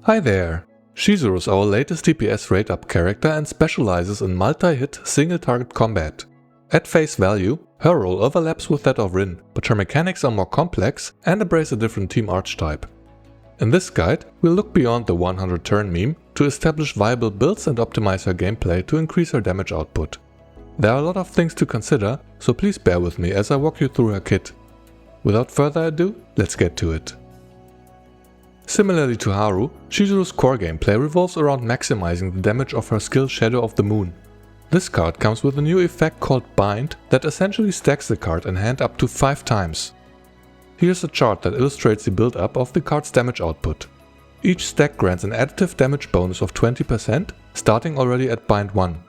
Hi there! Chizuru is our latest DPS rate-up character and specializes in multi-hit, single-target combat. At face value, her role overlaps with that of Rin, but her mechanics are more complex and embrace a different team archetype. In this guide, we'll look beyond the 100 turn meme to establish viable builds and optimize her gameplay to increase her damage output. There are a lot of things to consider, so please bear with me as I walk you through her kit. Without further ado, let's get to it. Similarly to Haru, Chizuru's core gameplay revolves around maximizing the damage of her skill Shadow of the Moon. This card comes with a new effect called Bind that essentially stacks the card in hand up to 5 times. Here's a chart that illustrates the build-up of the card's damage output. Each stack grants an additive damage bonus of 20%, starting already at Bind 1.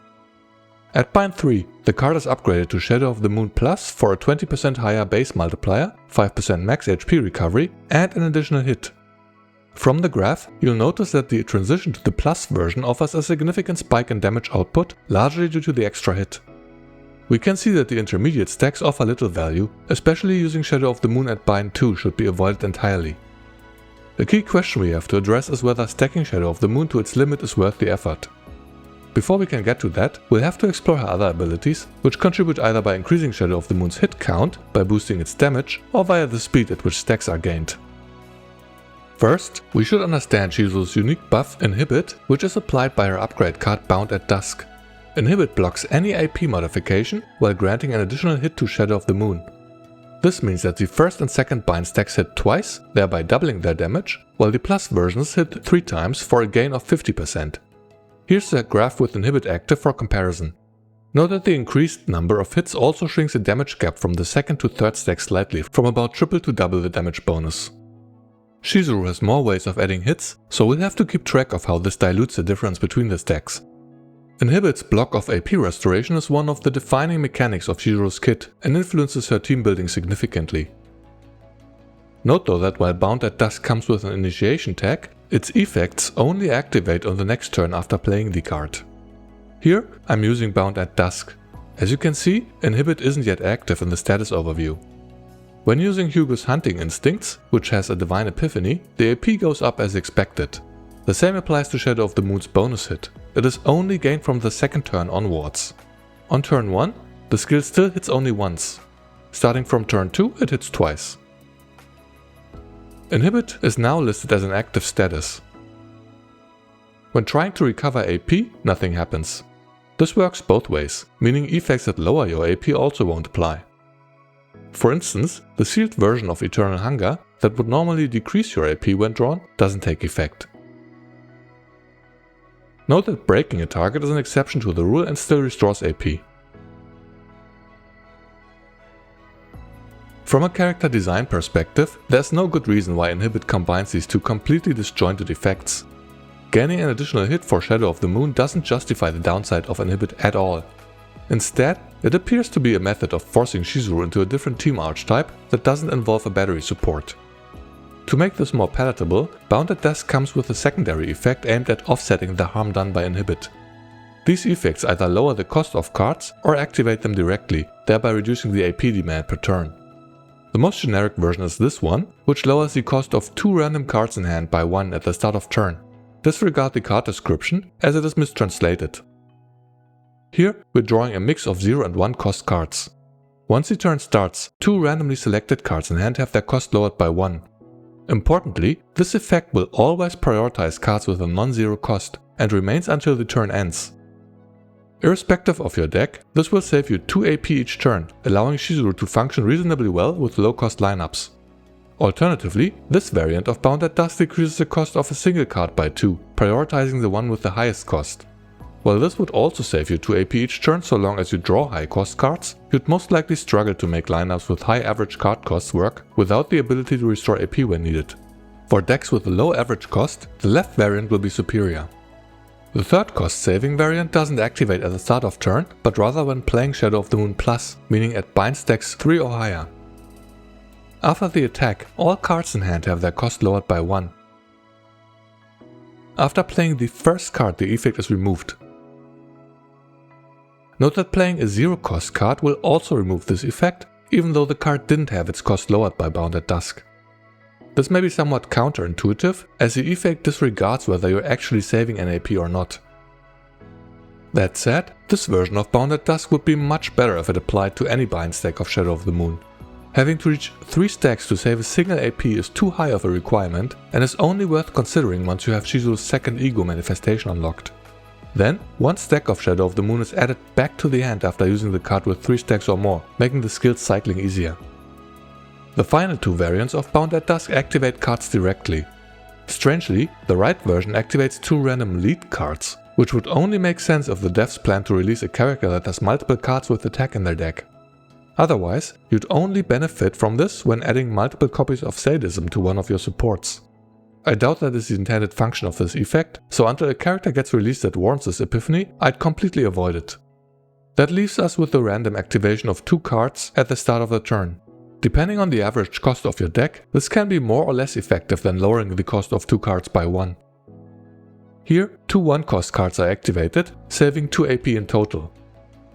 At Bind 3, the card is upgraded to Shadow of the Moon Plus for a 20% higher base multiplier, 5% max HP recovery, and an additional hit. From the graph, you'll notice that the transition to the Plus version offers a significant spike in damage output, largely due to the extra hit. We can see that the intermediate stacks offer little value, especially using Shadow of the Moon at Bind 2 should be avoided entirely. The key question we have to address is whether stacking Shadow of the Moon to its limit is worth the effort. Before we can get to that, we'll have to explore her other abilities, which contribute either by increasing Shadow of the Moon's hit count, by boosting its damage, or via the speed at which stacks are gained. First, we should understand Chizuru's unique buff Inhibit, which is applied by her upgrade card Bound at Dusk. Inhibit blocks any AP modification while granting an additional hit to Shadow of the Moon. This means that the first and second bind stacks hit twice, thereby doubling their damage, while the plus versions hit 3 times for a gain of 50%. Here's the graph with Inhibit active for comparison. Note that the increased number of hits also shrinks the damage gap from the second to third stack slightly, from about triple to double the damage bonus. Chizuru has more ways of adding hits, so we'll have to keep track of how this dilutes the difference between the stacks. Inhibit's block of AP restoration is one of the defining mechanics of Chizuru's kit and influences her team building significantly. Note though that while Bound at Dusk comes with an initiation tag, its effects only activate on the next turn after playing the card. Here I'm using Bound at Dusk. As you can see, Inhibit isn't yet active in the status overview. When using Hugo's Hunting Instincts, which has a Divine Epiphany, the AP goes up as expected. The same applies to Shadow of the Moon's bonus hit. It is only gained from the second turn onwards. On turn 1, the skill still hits only once. Starting from turn 2, it hits twice. Inhibit is now listed as an active status. When trying to recover AP, nothing happens. This works both ways, meaning effects that lower your AP also won't apply. For instance, the sealed version of Eternal Hunger, that would normally decrease your AP when drawn, doesn't take effect. Note that breaking a target is an exception to the rule and still restores AP. From a character design perspective, there's no good reason why Inhibit combines these two completely disjointed effects. Gaining an additional hit for Shadow of the Moon doesn't justify the downside of Inhibit at all. Instead, it appears to be a method of forcing Chizuru into a different team archetype that doesn't involve a battery support. To make this more palatable, Bound at Dusk comes with a secondary effect aimed at offsetting the harm done by Inhibit. These effects either lower the cost of cards or activate them directly, thereby reducing the AP demand per turn. The most generic version is this one, which lowers the cost of 2 random cards in hand by 1 at the start of turn. Disregard the card description, as it is mistranslated. Here, we're drawing a mix of 0 and 1 cost cards. Once the turn starts, 2 randomly selected cards in hand have their cost lowered by 1. Importantly, this effect will always prioritize cards with a non-zero cost and remains until the turn ends. Irrespective of your deck, this will save you 2 AP each turn, allowing Chizuru to function reasonably well with low-cost lineups. Alternatively, this variant of Bound at Dusk decreases the cost of a single card by 2, prioritizing the one with the highest cost. While this would also save you 2 AP each turn so long as you draw high cost cards, you'd most likely struggle to make lineups with high average card costs work without the ability to restore AP when needed. For decks with a low average cost, the left variant will be superior. The third cost saving variant doesn't activate at the start of turn, but rather when playing Shadow of the Moon Plus, meaning at bind stacks 3 or higher. After the attack, all cards in hand have their cost lowered by 1. After playing the first card, the effect is removed. Note that playing a 0 cost card will also remove this effect, even though the card didn't have its cost lowered by Bound at Dusk. This may be somewhat counterintuitive, as the effect disregards whether you're actually saving an AP or not. That said, this version of Bound at Dusk would be much better if it applied to any bind stack of Shadow of the Moon. Having to reach 3 stacks to save a single AP is too high of a requirement and is only worth considering once you have Chizuru's second ego manifestation unlocked. Then, 1 stack of Shadow of the Moon is added back to the hand after using the card with 3 stacks or more, making the skill cycling easier. The final 2 variants of Bound at Dusk activate cards directly. Strangely, the right version activates 2 random lead cards, which would only make sense if the devs plan to release a character that has multiple cards with attack in their deck. Otherwise, you'd only benefit from this when adding multiple copies of Sadism to one of your supports. I doubt that is the intended function of this effect, so until a character gets released that warrants this epiphany, I'd completely avoid it. That leaves us with the random activation of 2 cards at the start of the turn. Depending on the average cost of your deck, this can be more or less effective than lowering the cost of 2 cards by 1. Here, 2 1-cost cards are activated, saving 2 AP in total.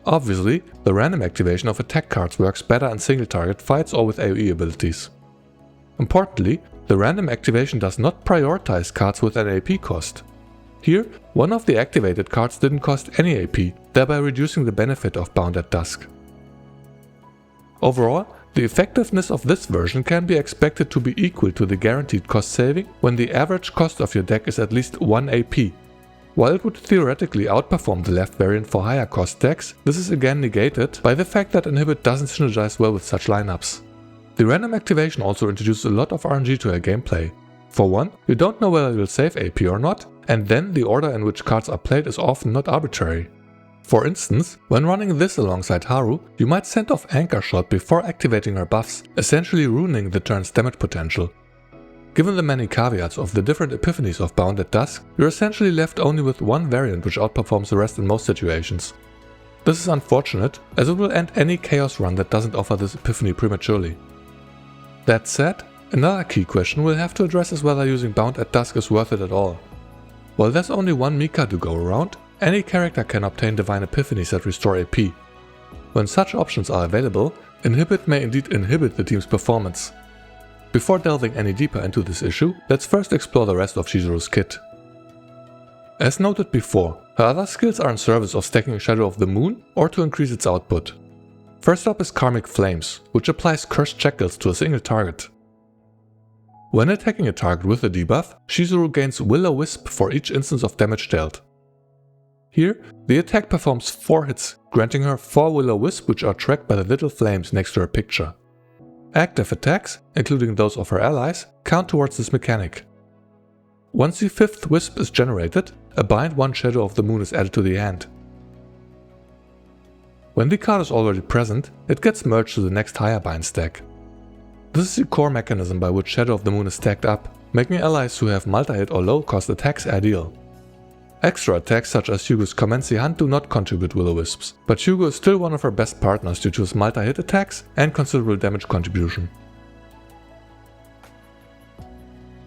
Obviously, the random activation of attack cards works better in single target fights or with AoE abilities. Importantly, the random activation does not prioritize cards with an AP cost. Here, one of the activated cards didn't cost any AP, thereby reducing the benefit of Bound at Dusk. Overall, the effectiveness of this version can be expected to be equal to the guaranteed cost saving when the average cost of your deck is at least 1 AP. While it would theoretically outperform the left variant for higher cost decks, this is again negated by the fact that Inhibit doesn't synergize well with such lineups. The random activation also introduces a lot of RNG to your gameplay. For one, you don't know whether you'll save AP or not, and then the order in which cards are played is often not arbitrary. For instance, when running this alongside Haru, you might send off Anchor Shot before activating her buffs, essentially ruining the turn's damage potential. Given the many caveats of the different epiphanies of Bound at Dusk, you're essentially left only with one variant which outperforms the rest in most situations. This is unfortunate, as it will end any Chaos run that doesn't offer this epiphany prematurely. That said, another key question we'll have to address is whether using Bound at Dusk is worth it at all. While there's only one Mika to go around, any character can obtain Divine Epiphanies that restore AP. When such options are available, Inhibit may indeed inhibit the team's performance. Before delving any deeper into this issue, let's first explore the rest of Chizuru's kit. As noted before, her other skills are in service of stacking Shadow of the Moon or to increase its output. First up is Karmic Flames, which applies Cursed Shackles to a single target. When attacking a target with a debuff, Chizuru gains Will-O-Wisp for each instance of damage dealt. Here, the attack performs 4 hits, granting her 4 Will-O-Wisp which are tracked by the little flames next to her picture. Active attacks, including those of her allies, count towards this mechanic. Once the 5th Wisp is generated, a bind 1 Shadow of the Moon is added to the hand. When the card is already present, it gets merged to the next higher bind stack. This is the core mechanism by which Shadow of the Moon is stacked up, making allies who have multi-hit or low-cost attacks ideal. Extra attacks such as Hugo's Oni Hunt do not contribute Will-O-Wisps, but Hugo is still one of her best partners due to his multi-hit attacks and considerable damage contribution.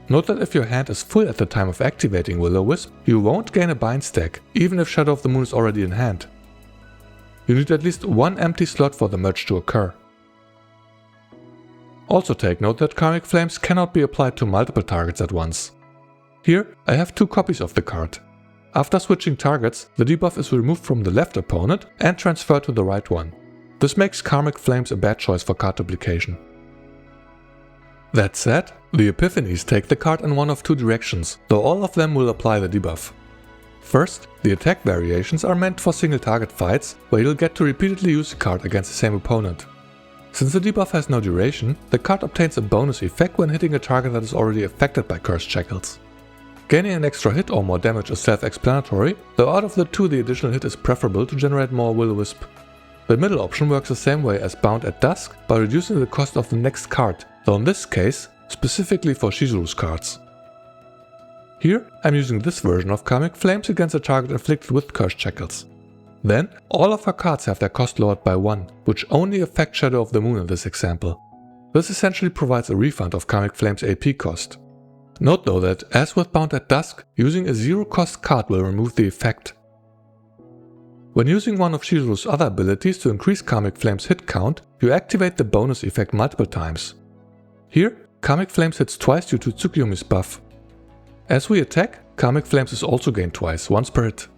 Note that if your hand is full at the time of activating Will-O-Wisp, you won't gain a bind stack, even if Shadow of the Moon is already in hand. You need at least 1 empty slot for the merge to occur. Also take note that Karmic Flames cannot be applied to multiple targets at once. Here, I have 2 copies of the card. After switching targets, the debuff is removed from the left opponent and transferred to the right one. This makes Karmic Flames a bad choice for card duplication. That said, the Epiphanies take the card in one of 2 directions, though all of them will apply the debuff. First, the attack variations are meant for single target fights, where you'll get to repeatedly use the card against the same opponent. Since the debuff has no duration, the card obtains a bonus effect when hitting a target that is already affected by Cursed Shackles. Gaining an extra hit or more damage is self-explanatory, though out of the 2 the additional hit is preferable to generate more Will-O-Wisp. The middle option works the same way as Bound at Dusk by reducing the cost of the next card, though in this case, specifically for Chizuru's cards. Here, I'm using this version of Karmic Flames against a target inflicted with Cursed Shackles. Then, all of her cards have their cost lowered by 1, which only affect Shadow of the Moon in this example. This essentially provides a refund of Karmic Flames AP cost. Note though that, as with Bound at Dusk, using a 0-cost card will remove the effect. When using one of Chizuru's other abilities to increase Karmic Flames' hit count, you activate the bonus effect multiple times. Here, Karmic Flames hits twice due to Tsukuyomi's buff. As we attack, Karmic Flames is also gained twice, once per hit.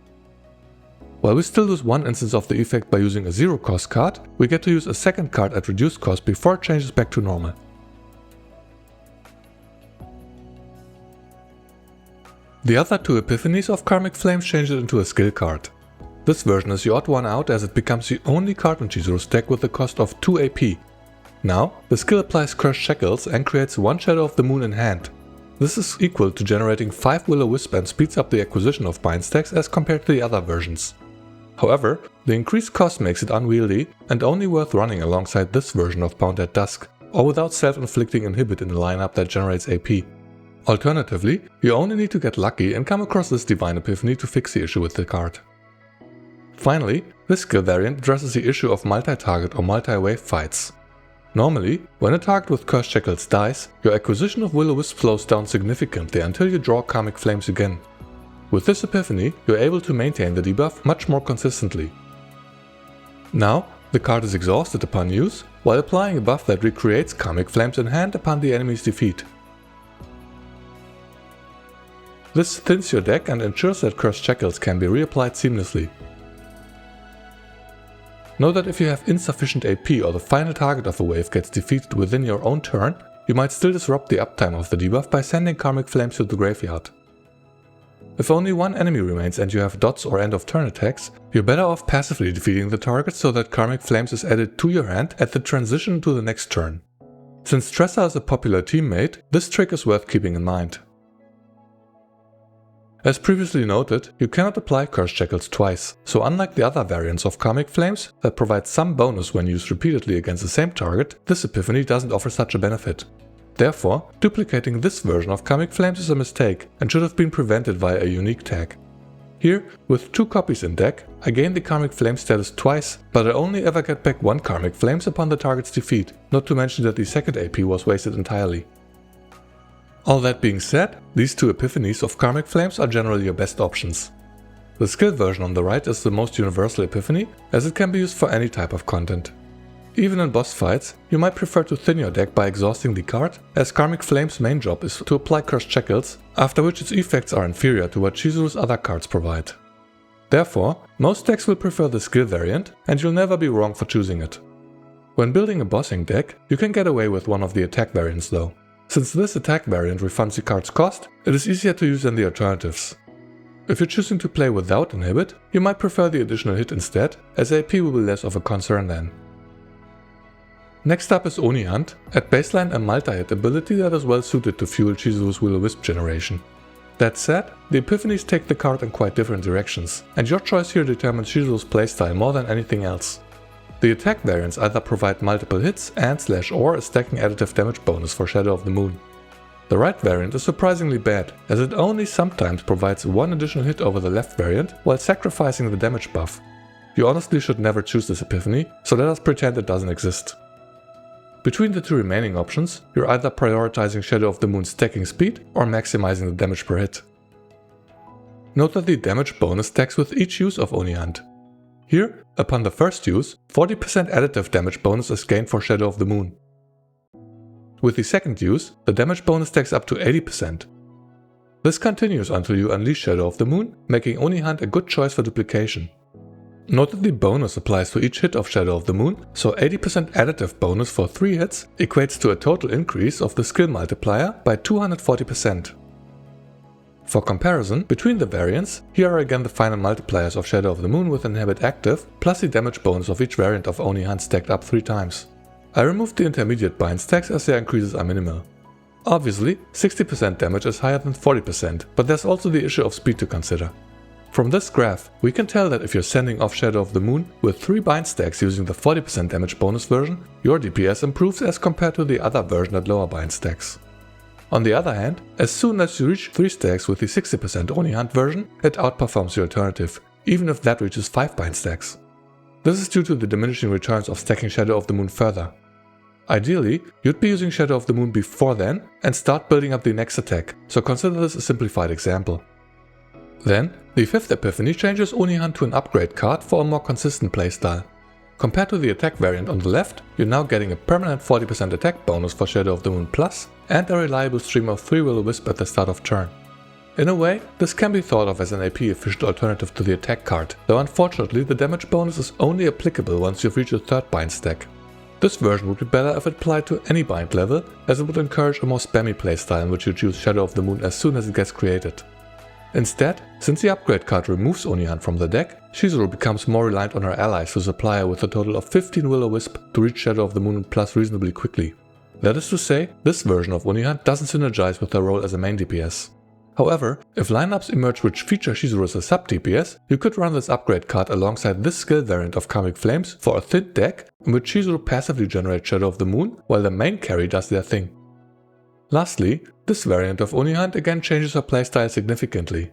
While we still lose one instance of the effect by using a 0 cost card, we get to use a second card at reduced cost before it changes back to normal. The other two epiphanies of Karmic Flames change it into a skill card. This version is the odd one out as it becomes the only card in Chizuru's deck with a cost of 2 AP. Now, the skill applies Cursed Shackles and creates one Shadow of the Moon in hand. This is equal to generating 5 Will-O-Wisp and speeds up the acquisition of bind stacks as compared to the other versions. However, the increased cost makes it unwieldy and only worth running alongside this version of Bound at Dusk, or without self-inflicting Inhibit in a lineup that generates AP. Alternatively, you only need to get lucky and come across this Divine Epiphany to fix the issue with the card. Finally, this skill variant addresses the issue of multi-target or multi-wave fights. Normally, when a target with Cursed Shackles dies, your acquisition of Will-O-Wisp slows down significantly until you draw Karmic Flames again. With this epiphany, you're able to maintain the debuff much more consistently. Now, the card is exhausted upon use, while applying a buff that recreates Karmic Flames in hand upon the enemy's defeat. This thins your deck and ensures that Cursed Shackles can be reapplied seamlessly. Know that if you have insufficient AP or the final target of a wave gets defeated within your own turn, you might still disrupt the uptime of the debuff by sending Karmic Flames to the graveyard. If only one enemy remains and you have dots or end of turn attacks, you're better off passively defeating the target so that Karmic Flames is added to your hand at the transition to the next turn. Since Tressa is a popular teammate, this trick is worth keeping in mind. As previously noted, you cannot apply Cursed Shackles twice, so unlike the other variants of Karmic Flames that provide some bonus when used repeatedly against the same target, this epiphany doesn't offer such a benefit. Therefore, duplicating this version of Karmic Flames is a mistake and should have been prevented via a unique tag. Here, with 2 copies in deck, I gain the Karmic Flame status twice, but I only ever get back 1 Karmic Flames upon the target's defeat, not to mention that the second AP was wasted entirely. All that being said, these 2 epiphanies of Karmic Flames are generally your best options. The skill version on the right is the most universal epiphany, as it can be used for any type of content. Even in boss fights, you might prefer to thin your deck by exhausting the card, as Karmic Flames' main job is to apply Cursed Shackles, after which its effects are inferior to what Chizuru's other cards provide. Therefore, most decks will prefer the skill variant, and you'll never be wrong for choosing it. When building a bossing deck, you can get away with one of the attack variants though. Since this attack variant refunds the card's cost, it is easier to use than the alternatives. If you're choosing to play without Inhibit, you might prefer the additional hit instead, as AP will be less of a concern then. Next up is Oni Hunt, at baseline a multi-hit ability that is well suited to fuel Chizuru's Will-O-Wisp generation. That said, the epiphanies take the card in quite different directions, and your choice here determines Chizuru's playstyle more than anything else. The attack variants either provide multiple hits and/or a stacking additive damage bonus for Shadow of the Moon. The right variant is surprisingly bad, as it only sometimes provides 1 additional hit over the left variant while sacrificing the damage buff. You honestly should never choose this epiphany, so let us pretend it doesn't exist. Between the 2 remaining options, you're either prioritizing Shadow of the Moon's stacking speed or maximizing the damage per hit. Note that the damage bonus stacks with each use of Oni Hunt. Here, upon the first use, 40% additive damage bonus is gained for Shadow of the Moon. With the second use, the damage bonus stacks up to 80%. This continues until you unleash Shadow of the Moon, making Oni Hunt a good choice for duplication. Note that the bonus applies to each hit of Shadow of the Moon, so 80% additive bonus for 3 hits equates to a total increase of the skill multiplier by 240%. For comparison, between the variants, here are again the final multipliers of Shadow of the Moon with Inhibit active, plus the damage bonus of each variant of Oni Hunt stacked up 3 times. I removed the intermediate bind stacks as their increases are minimal. Obviously, 60% damage is higher than 40%, but there's also the issue of speed to consider. From this graph, we can tell that if you're sending off Shadow of the Moon with 3 bind stacks using the 40% damage bonus version, your DPS improves as compared to the other version at lower bind stacks. On the other hand, as soon as you reach 3 stacks with the 60% Oni Hunt version, it outperforms the alternative, even if that reaches 5 bind stacks. This is due to the diminishing returns of stacking Shadow of the Moon further. Ideally, you'd be using Shadow of the Moon before then and start building up the next attack, so consider this a simplified example. Then, the 5th epiphany changes Oni Hunt to an upgrade card for a more consistent playstyle. Compared to the attack variant on the left, you're now getting a permanent 40% attack bonus for Shadow of the Moon Plus and a reliable stream of 3 Will-O-Wisp at the start of turn. In a way, this can be thought of as an AP efficient alternative to the attack card, though unfortunately the damage bonus is only applicable once you've reached a third bind stack. This version would be better if it applied to any bind level, as it would encourage a more spammy playstyle in which you choose Shadow of the Moon as soon as it gets created. Instead, since the upgrade card removes Oni Hunt from the deck, Chizuru becomes more reliant on her allies to supply her with a total of 15 Will-O-Wisp to reach Shadow of the Moon Plus reasonably quickly. That is to say, this version of Oni Hunt doesn't synergize with her role as a main DPS. However, if lineups emerge which feature Chizuru as a sub-DPS, you could run this upgrade card alongside this skill variant of Karmic Flames for a thin deck in which Chizuru passively generates Shadow of the Moon while the main carry does their thing. Lastly, this variant of Oni Hunt again changes her playstyle significantly.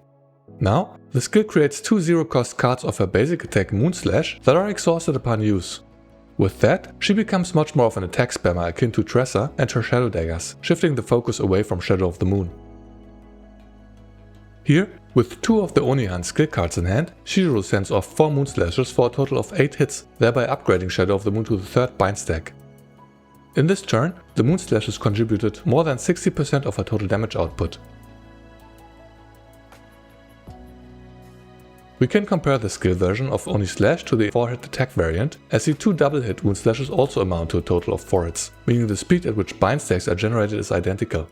Now, the skill creates 2 0-cost cards of her basic attack Moonslash that are exhausted upon use. With that, she becomes much more of an attack spammer akin to Tressa and her Shadow Daggers, shifting the focus away from Shadow of the Moon. Here, with 2 of the Oni Hunt skill cards in hand, Chizuru sends off 4 Moonslashes for a total of 8 hits, thereby upgrading Shadow of the Moon to the third bind stack. In this turn, the Moonslashes contributed more than 60% of her total damage output. We can compare the skill version of Oni Slash to the 4-hit attack variant, as the 2 double-hit Moonslashes also amount to a total of 4 hits, meaning the speed at which bind stacks are generated is identical.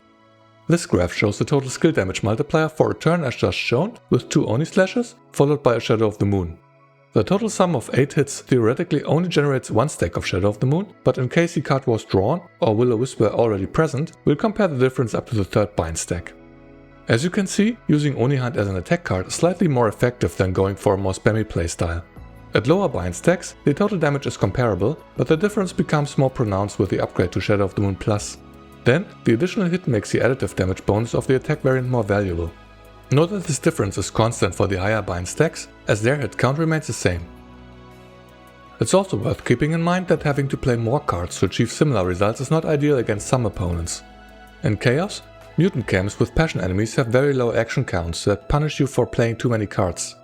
This graph shows the total skill damage multiplier for a turn as just shown, with 2 Oni Slashes, followed by a Shadow of the Moon. The total sum of 8 hits theoretically only generates 1 stack of Shadow of the Moon, but in case the card was drawn, or Will-O-Wisp were already present, we'll compare the difference up to the third bind stack. As you can see, using Oni Hunt as an attack card is slightly more effective than going for a more spammy playstyle. At lower bind stacks, the total damage is comparable, but the difference becomes more pronounced with the upgrade to Shadow of the Moon Plus. Then, the additional hit makes the additive damage bonus of the attack variant more valuable. Note that this difference is constant for the higher bind stacks, as their hit count remains the same. It's also worth keeping in mind that having to play more cards to achieve similar results is not ideal against some opponents. In Chaos, mutant camps with passion enemies have very low action counts that punish you for playing too many cards.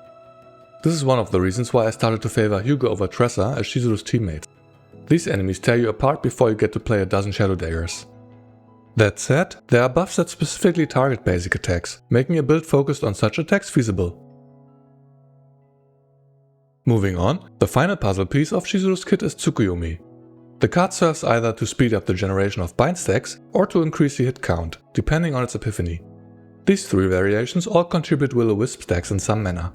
This is one of the reasons why I started to favor Hugo over Tressa as Chizuru's teammate. These enemies tear you apart before you get to play a dozen Shadow Daggers. That said, there are buffs that specifically target basic attacks, making a build focused on such attacks feasible. Moving on, the final puzzle piece of Chizuru's kit is Tsukuyomi. The card serves either to speed up the generation of bind stacks or to increase the hit count, depending on its epiphany. These 3 variations all contribute Will-O-Wisp stacks in some manner.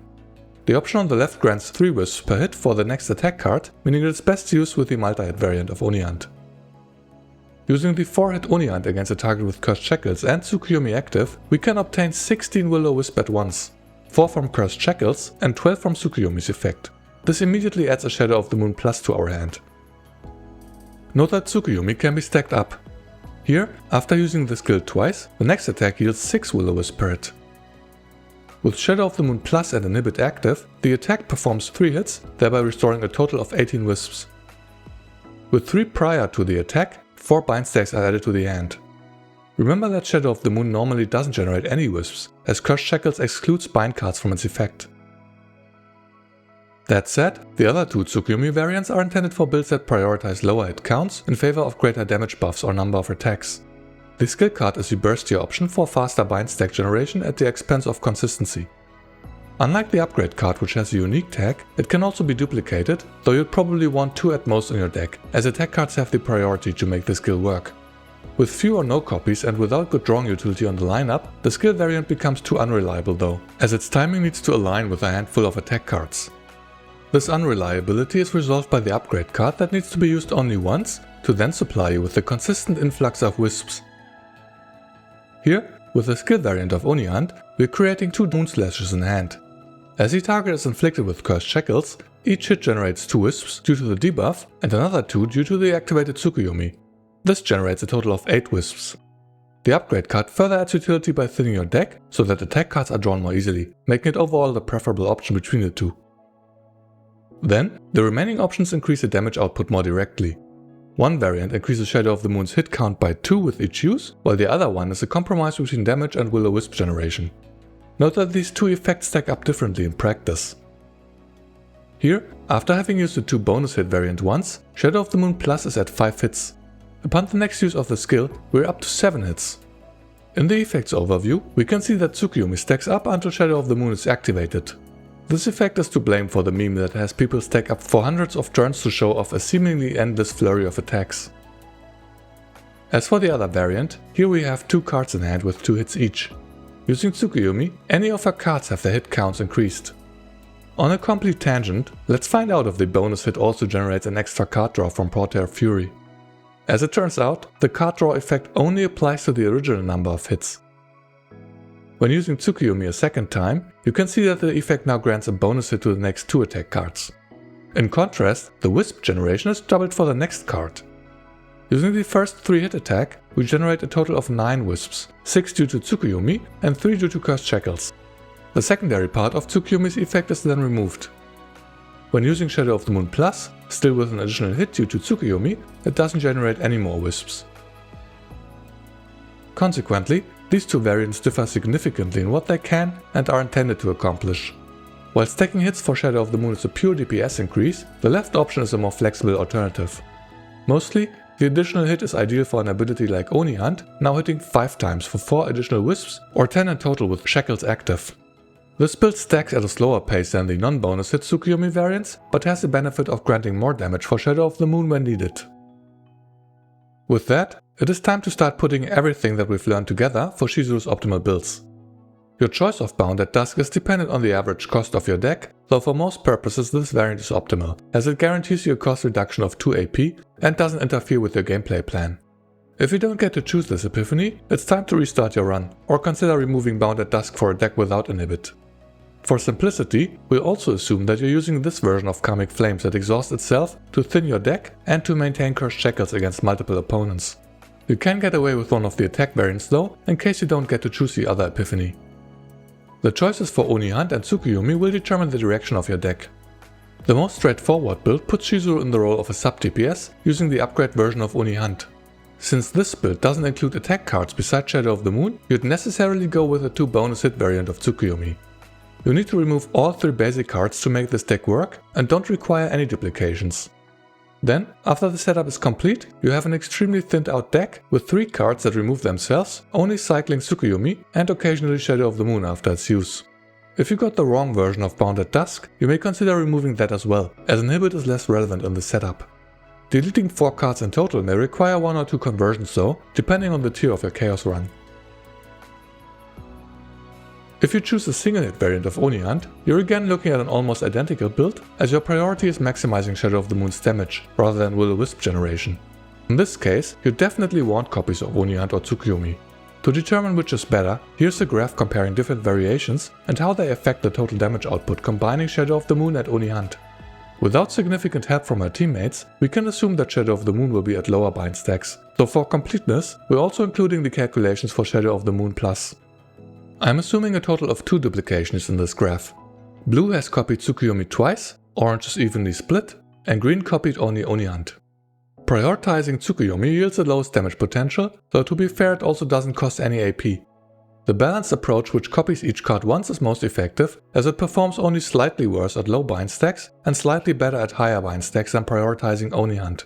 The option on the left grants 3 wisps per hit for the next attack card, meaning it is best used with the multi-hit variant of Oni Hunt. Using the 4-hit Oni Hunt against a target with Cursed Shackles and Tsukuyomi active, we can obtain 16 Will-O-Wisp at once, 4 from Cursed Shackles and 12 from Tsukuyomi's effect. This immediately adds a Shadow of the Moon Plus to our hand. Note that Tsukuyomi can be stacked up. Here, after using the skill twice, the next attack yields 6 Will-O-Wisp per hit. With Shadow of the Moon Plus and Inhibit active, the attack performs 3 hits, thereby restoring a total of 18 wisps. With 3 prior to the attack, 4 bind stacks are added to the hand. Remember that Shadow of the Moon normally doesn't generate any wisps, as Cursed Shackles excludes bind cards from its effect. That said, the other 2 Tsukuyomi variants are intended for builds that prioritize lower hit counts in favor of greater damage buffs or number of attacks. The skill card is the burstier option for faster bind stack generation at the expense of consistency. Unlike the upgrade card, which has a unique tag, it can also be duplicated, though you'd probably want 2 at most in your deck, as attack cards have the priority to make the skill work. With few or no copies and without good drawing utility on the lineup, the skill variant becomes too unreliable though, as its timing needs to align with a handful of attack cards. This unreliability is resolved by the upgrade card that needs to be used only once, to then supply you with a consistent influx of wisps. Here, with the skill variant of Oni Hunt, we're creating 2 Moonslashes in hand. As the target is inflicted with Cursed Shackles, each hit generates 2 wisps due to the debuff and another 2 due to the activated Tsukuyomi. This generates a total of 8 wisps. The upgrade card further adds utility by thinning your deck so that attack cards are drawn more easily, making it overall the preferable option between the 2. Then, the remaining options increase the damage output more directly. One variant increases Shadow of the Moon's hit count by 2 with each use, while the other one is a compromise between damage and Will-O-Wisp generation. Note that these 2 effects stack up differently in practice. Here, after having used the 2 bonus hit variant once, Shadow of the Moon Plus is at 5 hits. Upon the next use of the skill, we're up to 7 hits. In the effects overview, we can see that Tsukuyomi stacks up until Shadow of the Moon is activated. This effect is to blame for the meme that has people stack up for hundreds of turns to show off a seemingly endless flurry of attacks. As for the other variant, here we have 2 cards in hand with 2 hits each. Using Tsukuyomi, any of her cards have their hit counts increased. On a complete tangent, let's find out if the bonus hit also generates an extra card draw from Portaer Fury. As it turns out, the card draw effect only applies to the original number of hits. When using Tsukuyomi a second time, you can see that the effect now grants a bonus hit to the next 2 attack cards. In contrast, the Wisp generation is doubled for the next card. Using the first 3 hit attack, we generate a total of 9 Wisps, 6 due to Tsukuyomi and 3 due to Cursed Shackles. The secondary part of Tsukuyomi's effect is then removed. When using Shadow of the Moon Plus, still with an additional hit due to Tsukuyomi, it doesn't generate any more Wisps. Consequently, these 2 variants differ significantly in what they can and are intended to accomplish. While stacking hits for Shadow of the Moon is a pure DPS increase, the left option is a more flexible alternative. Mostly, the additional hit is ideal for an ability like Oni Hunt, now hitting 5 times for 4 additional Wisps or 10 in total with Shackles active. This build stacks at a slower pace than the non-bonus hit Tsukuyomi variants, but has the benefit of granting more damage for Shadow of the Moon when needed. With that, it is time to start putting everything that we've learned together for Chizuru's optimal builds. Your choice of bound at Dusk is dependent on the average cost of your deck, though for most purposes this variant is optimal, as it guarantees you a cost reduction of 2 AP and doesn't interfere with your gameplay plan. If you don't get to choose this epiphany, it's time to restart your run, or consider removing bound at Dusk for a deck without Inhibit. For simplicity, we'll also assume that you're using this version of Karmic Flames that exhausts itself to thin your deck and to maintain Cursed Shackles against multiple opponents. You can get away with one of the attack variants though, in case you don't get to choose the other epiphany. The choices for Oni Hunt and Tsukuyomi will determine the direction of your deck. The most straightforward build puts Chizuru in the role of a sub-DPS using the upgrade version of Oni Hunt. Since this build doesn't include attack cards besides Shadow of the Moon, you'd necessarily go with a 2 bonus hit variant of Tsukuyomi. You need to remove all 3 basic cards to make this deck work and don't require any duplications. Then, after the setup is complete, you have an extremely thinned out deck with 3 cards that remove themselves, only cycling Tsukuyomi and occasionally Shadow of the Moon after its use. If you got the wrong version of Bound at Dusk, you may consider removing that as well, as Inhibit is less relevant in the setup. Deleting 4 cards in total may require 1 or 2 conversions though, depending on the tier of your Chaos run. If you choose a single hit variant of Oni Hunt, you're again looking at an almost identical build, as your priority is maximizing Shadow of the Moon's damage, rather than Will-O-Wisp generation. In this case, you definitely want copies of Oni Hunt or Tsukuyomi. To determine which is better, here's a graph comparing different variations and how they affect the total damage output combining Shadow of the Moon and Oni Hunt. Without significant help from her teammates, we can assume that Shadow of the Moon will be at lower bind stacks, though for completeness, we're also including the calculations for Shadow of the Moon Plus. I'm assuming a total of 2 duplications in this graph. Blue has copied Tsukuyomi twice, orange is evenly split, and green copied only Oni Hunt. Prioritizing Tsukuyomi yields the lowest damage potential, though to be fair it also doesn't cost any AP. The balanced approach which copies each card once is most effective, as it performs only slightly worse at low bind stacks and slightly better at higher bind stacks than prioritizing Oni Hunt.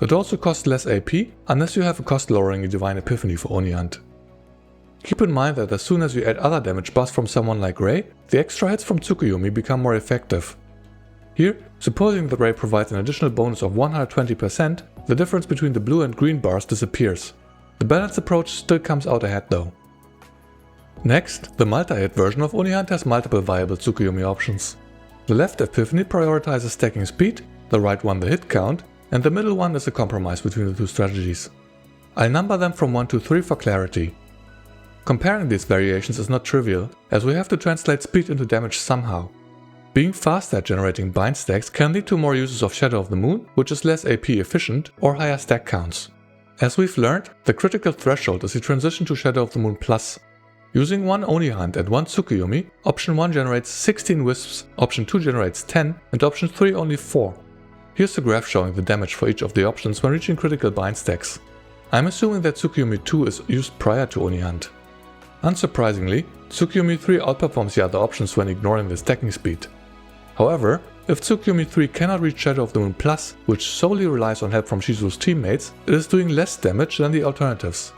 It also costs less AP, unless you have a cost lowering Divine Epiphany for Oni Hunt. Keep in mind that as soon as you add other damage buffs from someone like Ray, the extra hits from Tsukuyomi become more effective. Here, supposing that Ray provides an additional bonus of 120%, the difference between the blue and green bars disappears. The balanced approach still comes out ahead though. Next, the multi-hit version of Oni Hunt has multiple viable Tsukuyomi options. The left epiphany prioritizes stacking speed, the right one the hit count, and the middle one is a compromise between the 2 strategies. I'll number them from 1 to 3 for clarity. Comparing these variations is not trivial, as we have to translate speed into damage somehow. Being faster at generating bind stacks can lead to more uses of Shadow of the Moon, which is less AP efficient, or higher stack counts. As we've learned, the critical threshold is the transition to Shadow of the Moon Plus. Using 1 Oni Hunt and 1 Tsukuyomi, option 1 generates 16 Wisps, option 2 generates 10, and option 3 only 4. Here's the graph showing the damage for each of the options when reaching critical bind stacks. I'm assuming that Tsukuyomi 2 is used prior to Oni Hunt. Unsurprisingly, Tsukuyomi 3 outperforms the other options when ignoring the stacking speed. However, if Tsukuyomi 3 cannot reach Shadow of the Moon Plus, which solely relies on help from Chizuru's teammates, it is doing less damage than the alternatives.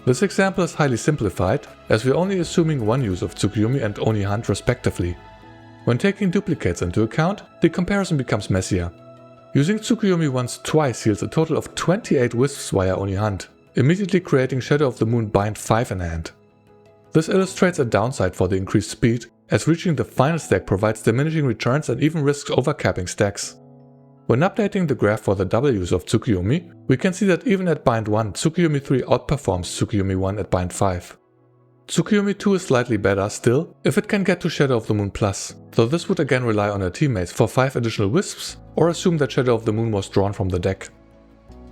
This example is highly simplified, as we are only assuming one use of Tsukuyomi and Oni Hunt respectively. When taking duplicates into account, the comparison becomes messier. Using Tsukuyomi once twice yields a total of 28 wisps via Oni Hunt, immediately creating Shadow of the Moon bind 5 in hand. This illustrates a downside for the increased speed, as reaching the final stack provides diminishing returns and even risks overcapping stacks. When updating the graph for the double use of Tsukuyomi, we can see that even at bind 1, Tsukuyomi 3 outperforms Tsukuyomi 1 at bind 5. Tsukuyomi 2 is slightly better still if it can get to Shadow of the Moon Plus, though this would again rely on her teammates for 5 additional wisps or assume that Shadow of the Moon was drawn from the deck.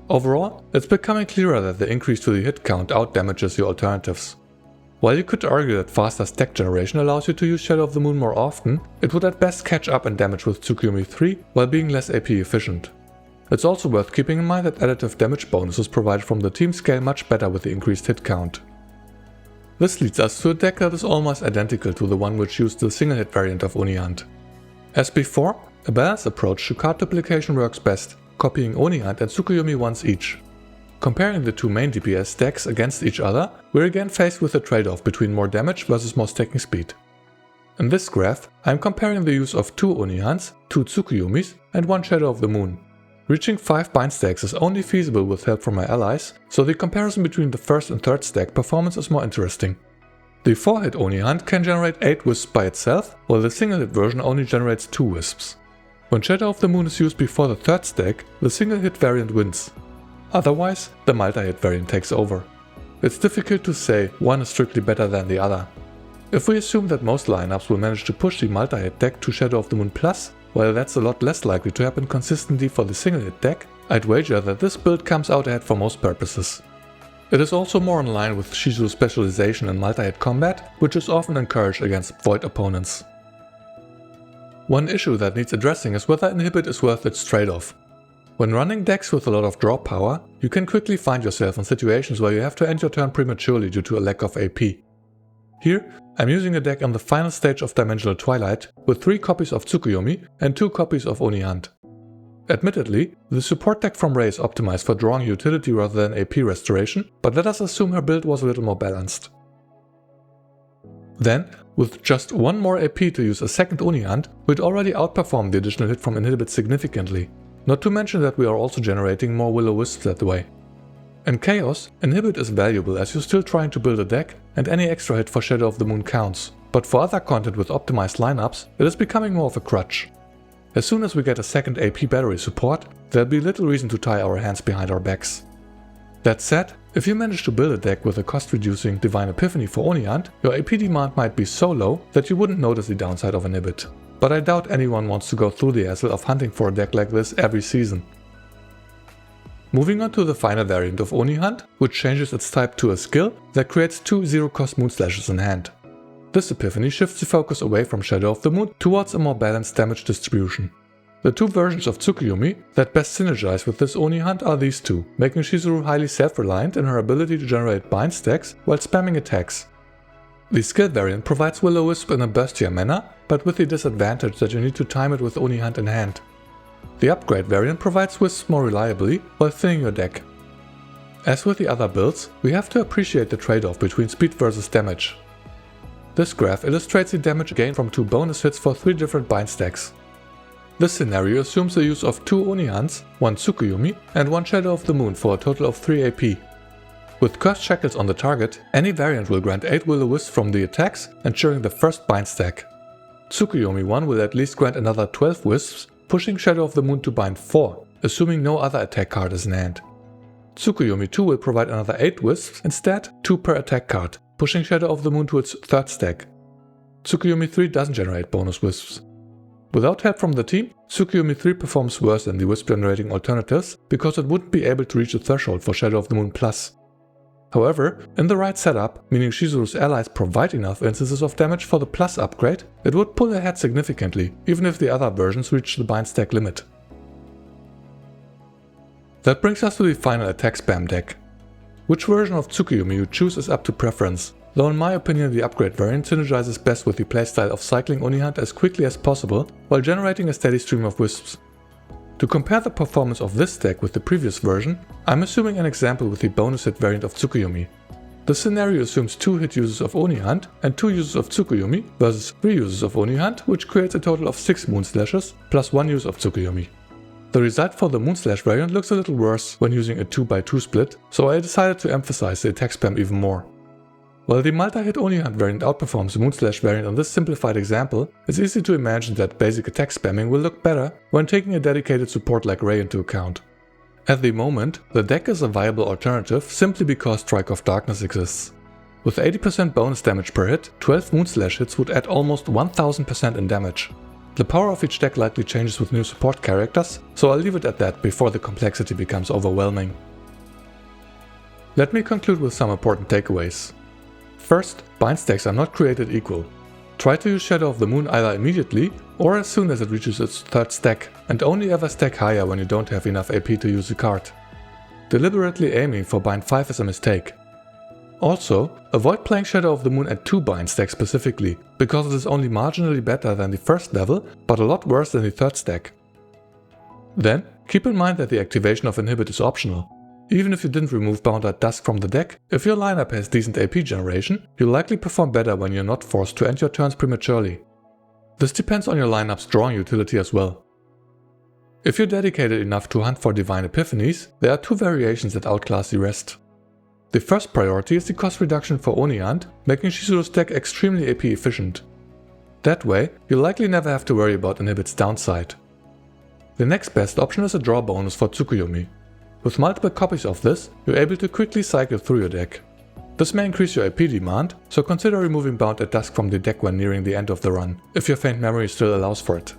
Overall, it's becoming clearer that the increase to the hit count outdamages your alternatives. While you could argue that faster stack generation allows you to use Shadow of the Moon more often, it would at best catch up in damage with Tsukuyomi 3 while being less AP efficient. It's also worth keeping in mind that additive damage bonuses provided from the team scale much better with the increased hit count. This leads us to a deck that is almost identical to the one which used the single hit variant of Oni Hunt. As before, a balanced approach to card duplication works best, copying Oni Hunt and Tsukuyomi once each. Comparing the two main DPS stacks against each other, we're again faced with a trade-off between more damage versus more stacking speed. In this graph, I'm comparing the use of 2 Oni Hunts, 2 Tsukuyomis and 1 Shadow of the Moon. Reaching 5 bind stacks is only feasible with help from my allies, so the comparison between the first and third stack performance is more interesting. The 4-hit Oni Hunt can generate 8 wisps by itself, while the single-hit version only generates 2 wisps. When Shadow of the Moon is used before the third stack, the single-hit variant wins. Otherwise, the multi-hit variant takes over. It's difficult to say one is strictly better than the other. If we assume that most lineups will manage to push the multi-hit deck to Shadow of the Moon Plus, while that's a lot less likely to happen consistently for the single-hit deck, I'd wager that this build comes out ahead for most purposes. It is also more in line with Chizuru's specialization in multi-hit combat, which is often encouraged against Void opponents. One issue that needs addressing is whether Inhibit is worth its trade-off. When running decks with a lot of draw power, you can quickly find yourself in situations where you have to end your turn prematurely due to a lack of AP. Here, I'm using a deck on the final stage of Dimensional Twilight with 3 copies of Tsukuyomi and 2 copies of Oni Hunt. Admittedly, the support deck from Rei is optimized for drawing utility rather than AP restoration, but let us assume her build was a little more balanced. Then, with just 1 more AP to use a second Oni Hunt, we'd already outperform the additional hit from Inhibit significantly. Not to mention that we are also generating more Will-O-Wisps that way. In Chaos, Inhibit is valuable as you're still trying to build a deck, and any extra hit for Shadow of the Moon counts, but for other content with optimized lineups, it is becoming more of a crutch. As soon as we get a second AP battery support, there'll be little reason to tie our hands behind our backs. That said, if you manage to build a deck with a cost-reducing Divine Epiphany for Oni Hunt, your AP demand might be so low that you wouldn't notice the downside of Inhibit. But I doubt anyone wants to go through the hassle of hunting for a deck like this every season. Moving on to the final variant of Oni Hunt, which changes its type to a skill that creates 2 0-cost Moonslashes in hand. This Epiphany shifts the focus away from Shadow of the Moon towards a more balanced damage distribution. The 2 versions of Tsukuyomi that best synergize with this Oni Hunt are these 2, making Chizuru highly self-reliant in her ability to generate bind stacks while spamming attacks. The skill variant provides Will-O-Wisp in a burstier manner, but with the disadvantage that you need to time it with Oni Hunt in hand. The upgrade variant provides wisps more reliably while thinning your deck. As with the other builds, we have to appreciate the trade-off between speed versus damage. This graph illustrates the damage gained from 2 bonus hits for 3 different bind stacks. This scenario assumes the use of 2 Oni Hunts, 1 Tsukuyomi and 1 Shadow of the Moon for a total of 3 AP. With Cursed Shackles on the target, any variant will grant 8 Will-O-Wisps from the attacks, ensuring the first bind stack. Tsukuyomi 1 will at least grant another 12 wisps, pushing Shadow of the Moon to bind 4, assuming no other attack card is in hand. Tsukuyomi 2 will provide another 8 wisps, instead 2 per attack card, pushing Shadow of the Moon to its third stack. Tsukuyomi 3 doesn't generate bonus wisps. Without help from the team, Tsukuyomi 3 performs worse than the wisp generating alternatives because it wouldn't be able to reach the threshold for Shadow of the Moon Plus. However, in the right setup, meaning Chizuru's allies provide enough instances of damage for the plus upgrade, it would pull ahead significantly, even if the other versions reach the bind stack limit. That brings us to the final ATK Spam deck. Which version of Tsukuyomi you choose is up to preference, though in my opinion the upgrade variant synergizes best with the playstyle of cycling Oni Hunt as quickly as possible while generating a steady stream of wisps. To compare the performance of this deck with the previous version, I'm assuming an example with the bonus hit variant of Tsukuyomi. The scenario assumes 2 hit users of Oni Hunt and 2 users of Tsukuyomi versus 3 users of Oni Hunt, which creates a total of 6 Moonslashes plus 1 use of Tsukuyomi. The result for the Moonslash variant looks a little worse when using a 2x2 split, so I decided to emphasize the attack spam even more. While the multi-hit Oni Hunt variant outperforms the Moonslash variant on this simplified example, it's easy to imagine that basic attack spamming will look better when taking a dedicated support like Ray into account. At the moment, the deck is a viable alternative simply because Strike of Darkness exists. With 80% bonus damage per hit, 12 Moonslash hits would add almost 1000% in damage. The power of each deck likely changes with new support characters, so I'll leave it at that before the complexity becomes overwhelming. Let me conclude with some important takeaways. First, bind stacks are not created equal. Try to use Shadow of the Moon either immediately or as soon as it reaches its 3rd stack, and only ever stack higher when you don't have enough AP to use the card. Deliberately aiming for bind 5 is a mistake. Also, avoid playing Shadow of the Moon at 2 bind stacks specifically, because it is only marginally better than the 1st level, but a lot worse than the 3rd stack. Then, keep in mind that the activation of Inhibit is optional. Even if you didn't remove Bounded Dusk from the deck, if your lineup has decent AP generation, you'll likely perform better when you're not forced to end your turns prematurely. This depends on your lineup's drawing utility as well. If you're dedicated enough to hunt for Divine Epiphanies, there are 2 variations that outclass the rest. The first priority is the cost reduction for Oni Hunt, making Chizuru's deck extremely AP efficient. That way, you'll likely never have to worry about Inhibit's downside. The next best option is a draw bonus for Tsukuyomi. With multiple copies of this, you're able to quickly cycle through your deck. This may increase your AP demand, so consider removing Bounded Dusk from the deck when nearing the end of the run, if your faint memory still allows for it.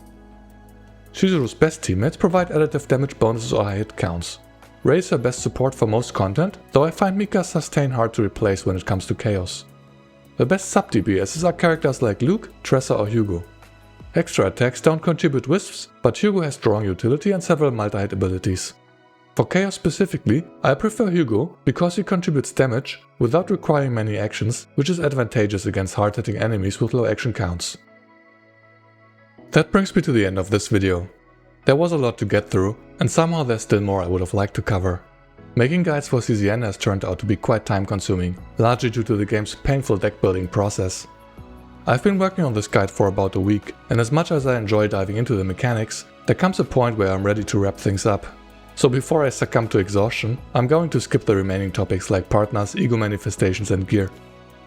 Chizuru's best teammates provide additive damage bonuses or high hit counts. Ray is her best support for most content, though I find Mika's sustain hard to replace when it comes to chaos. The best sub-DPSs are characters like Luke, Tressa or Hugo. Extra attacks don't contribute wisps, but Hugo has drawing utility and several multi-hit abilities. For Chaos specifically, I prefer Hugo because he contributes damage without requiring many actions, which is advantageous against hard-hitting enemies with low action counts. That brings me to the end of this video. There was a lot to get through, and somehow there's still more I would have liked to cover. Making guides for CZN has turned out to be quite time consuming, largely due to the game's painful deck building process. I've been working on this guide for about a week, and as much as I enjoy diving into the mechanics, there comes a point where I'm ready to wrap things up. So before I succumb to exhaustion, I'm going to skip the remaining topics like partners, ego manifestations and gear.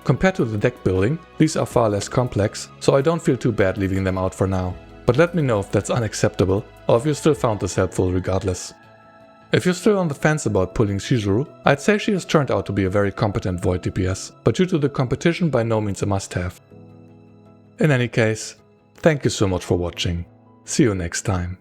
Compared to the deck building, these are far less complex, so I don't feel too bad leaving them out for now. But let me know if that's unacceptable, or if you still found this helpful regardless. If you're still on the fence about pulling Chizuru, I'd say she has turned out to be a very competent Void DPS, but due to the competition by no means a must-have. In any case, thank you so much for watching. See you next time.